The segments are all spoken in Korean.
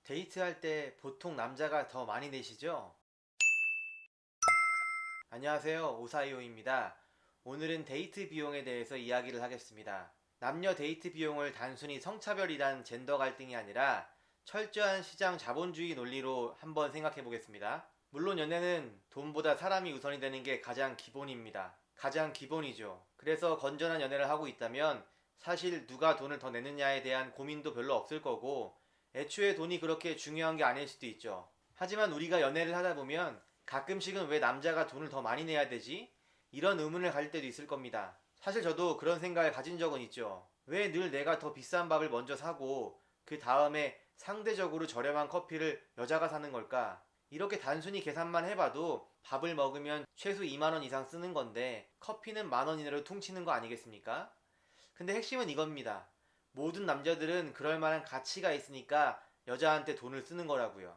데이트할 때 보통 남자가 더 많이 내시죠? 안녕하세요. 오사이오입니다. 오늘은 데이트 비용에 대해서 이야기를 하겠습니다. 남녀 데이트 비용을 단순히 성차별이란 젠더 갈등이 아니라 철저한 시장 자본주의 논리로 한번 생각해 보겠습니다. 물론 연애는 돈보다 사람이 우선이 되는 게 가장 기본입니다. 가장 기본이죠. 그래서 건전한 연애를 하고 있다면 사실 누가 돈을 더 내느냐에 대한 고민도 별로 없을 거고 애초에 돈이 그렇게 중요한 게 아닐 수도 있죠. 하지만 우리가 연애를 하다 보면 가끔씩은 왜 남자가 돈을 더 많이 내야 되지? 이런 의문을 가질 때도 있을 겁니다. 사실 저도 그런 생각을 가진 적은 있죠. 왜 늘 내가 더 비싼 밥을 먼저 사고 그 다음에 상대적으로 저렴한 커피를 여자가 사는 걸까? 이렇게 단순히 계산만 해봐도 밥을 먹으면 최소 2만 원 이상 쓰는 건데 커피는 만 원 이내로 퉁치는 거 아니겠습니까? 근데 핵심은 이겁니다. 모든 남자들은 그럴 만한 가치가 있으니까 여자한테 돈을 쓰는 거라고요.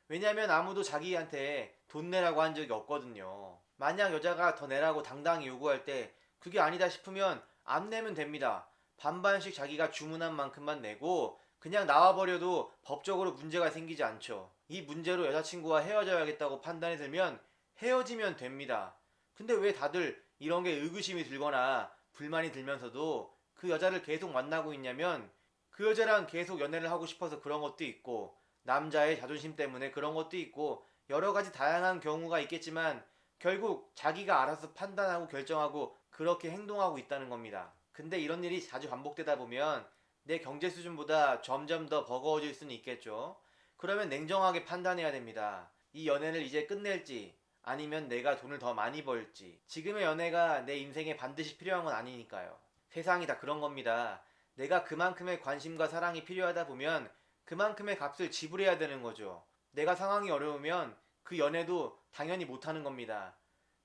왜냐면 아무도 자기한테 돈 내라고 한 적이 없거든요. 만약 여자가 더 내라고 당당히 요구할 때 그게 아니다 싶으면 안 내면 됩니다. 반반씩 자기가 주문한 만큼만 내고 그냥 나와버려도 법적으로 문제가 생기지 않죠. 이 문제로 여자친구와 헤어져야겠다고 판단이 들면 헤어지면 됩니다. 근데 왜 다들 이런 게 의구심이 들거나 불만이 들면서도 그 여자를 계속 만나고 있냐면 그 여자랑 계속 연애를 하고 싶어서 그런 것도 있고 남자의 자존심 때문에 그런 것도 있고 여러 가지 다양한 경우가 있겠지만 결국 자기가 알아서 판단하고 결정하고 그렇게 행동하고 있다는 겁니다. 근데 이런 일이 자주 반복되다 보면 내 경제 수준보다 점점 더 버거워질 수는 있겠죠. 그러면 냉정하게 판단해야 됩니다. 이 연애를 이제 끝낼지 아니면 내가 돈을 더 많이 벌지. 지금의 연애가 내 인생에 반드시 필요한 건 아니니까요. 세상이 다 그런 겁니다. 내가 그만큼의 관심과 사랑이 필요하다 보면 그만큼의 값을 지불해야 되는 거죠. 내가 상황이 어려우면 그 연애도 당연히 못하는 겁니다.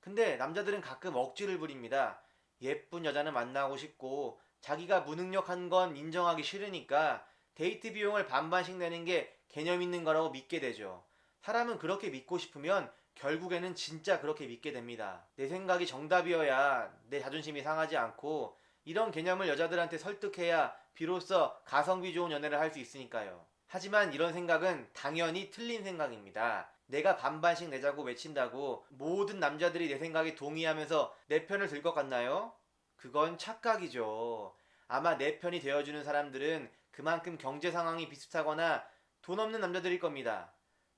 근데 남자들은 가끔 억지를 부립니다. 예쁜 여자는 만나고 싶고 자기가 무능력한 건 인정하기 싫으니까 데이트 비용을 반반씩 내는 게 개념 있는 거라고 믿게 되죠. 사람은 그렇게 믿고 싶으면 결국에는 진짜 그렇게 믿게 됩니다. 내 생각이 정답이어야 내 자존심이 상하지 않고 이런 개념을 여자들한테 설득해야 비로소 가성비 좋은 연애를 할 수 있으니까요. 하지만 이런 생각은 당연히 틀린 생각입니다. 내가 반반씩 내자고 외친다고 모든 남자들이 내 생각에 동의하면서 내 편을 들 것 같나요? 그건 착각이죠. 아마 내 편이 되어주는 사람들은 그만큼 경제 상황이 비슷하거나 돈 없는 남자들일 겁니다.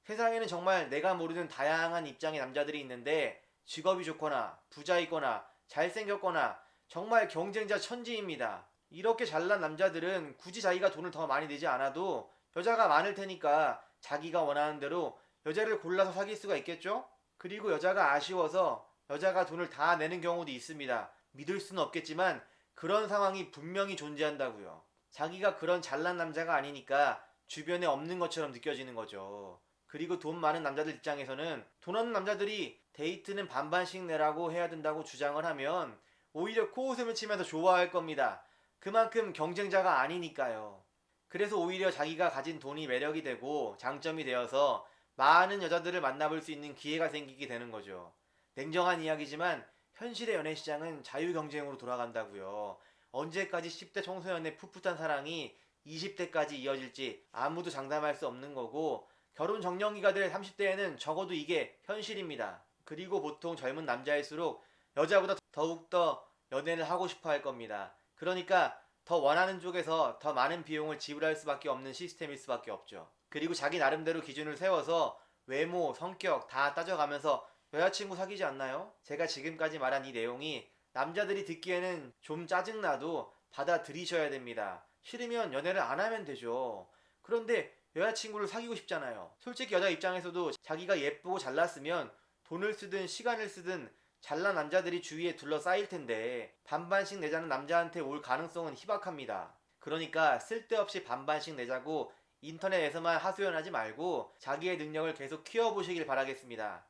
세상에는 정말 내가 모르는 다양한 입장의 남자들이 있는데 직업이 좋거나 부자이거나 잘생겼거나 정말 경쟁자 천지입니다. 이렇게 잘난 남자들은 굳이 자기가 돈을 더 많이 내지 않아도 여자가 많을 테니까 자기가 원하는 대로 여자를 골라서 사귈 수가 있겠죠? 그리고 여자가 아쉬워서 여자가 돈을 다 내는 경우도 있습니다. 믿을 수는 없겠지만 그런 상황이 분명히 존재한다고요. 자기가 그런 잘난 남자가 아니니까 주변에 없는 것처럼 느껴지는 거죠. 그리고 돈 많은 남자들 입장에서는 돈 없는 남자들이 데이트는 반반씩 내라고 해야 된다고 주장을 하면 오히려 코웃음을 치면서 좋아할 겁니다. 그만큼 경쟁자가 아니니까요. 그래서 오히려 자기가 가진 돈이 매력이 되고 장점이 되어서 많은 여자들을 만나볼 수 있는 기회가 생기게 되는 거죠. 냉정한 이야기지만 현실의 연애 시장은 자유 경쟁으로 돌아간다고요. 언제까지 10대 청소년의 풋풋한 사랑이 20대까지 이어질지 아무도 장담할 수 없는 거고 결혼 정년기가 될 30대에는 적어도 이게 현실입니다. 그리고 보통 젊은 남자일수록 여자보다 더욱더 연애를 하고 싶어 할 겁니다. 그러니까 더 원하는 쪽에서 더 많은 비용을 지불할 수밖에 없는 시스템일 수밖에 없죠. 그리고 자기 나름대로 기준을 세워서 외모, 성격 다 따져가면서 여자친구 사귀지 않나요? 제가 지금까지 말한 이 내용이 남자들이 듣기에는 좀 짜증나도 받아들이셔야 됩니다. 싫으면 연애를 안 하면 되죠. 그런데 여자친구를 사귀고 싶잖아요. 솔직히 여자 입장에서도 자기가 예쁘고 잘났으면 돈을 쓰든 시간을 쓰든 잘난 남자들이 주위에 둘러싸일 텐데 반반씩 내자는 남자한테 올 가능성은 희박합니다. 그러니까 쓸데없이 반반씩 내자고 인터넷에서만 하소연하지 말고 자기의 능력을 계속 키워보시길 바라겠습니다.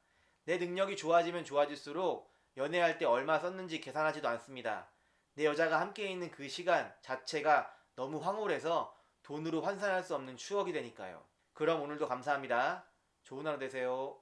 내 능력이 좋아지면 좋아질수록 연애할 때 얼마 썼는지 계산하지도 않습니다. 내 여자가 함께 있는 그 시간 자체가 너무 황홀해서 돈으로 환산할 수 없는 추억이 되니까요. 그럼 오늘도 감사합니다. 좋은 하루 되세요.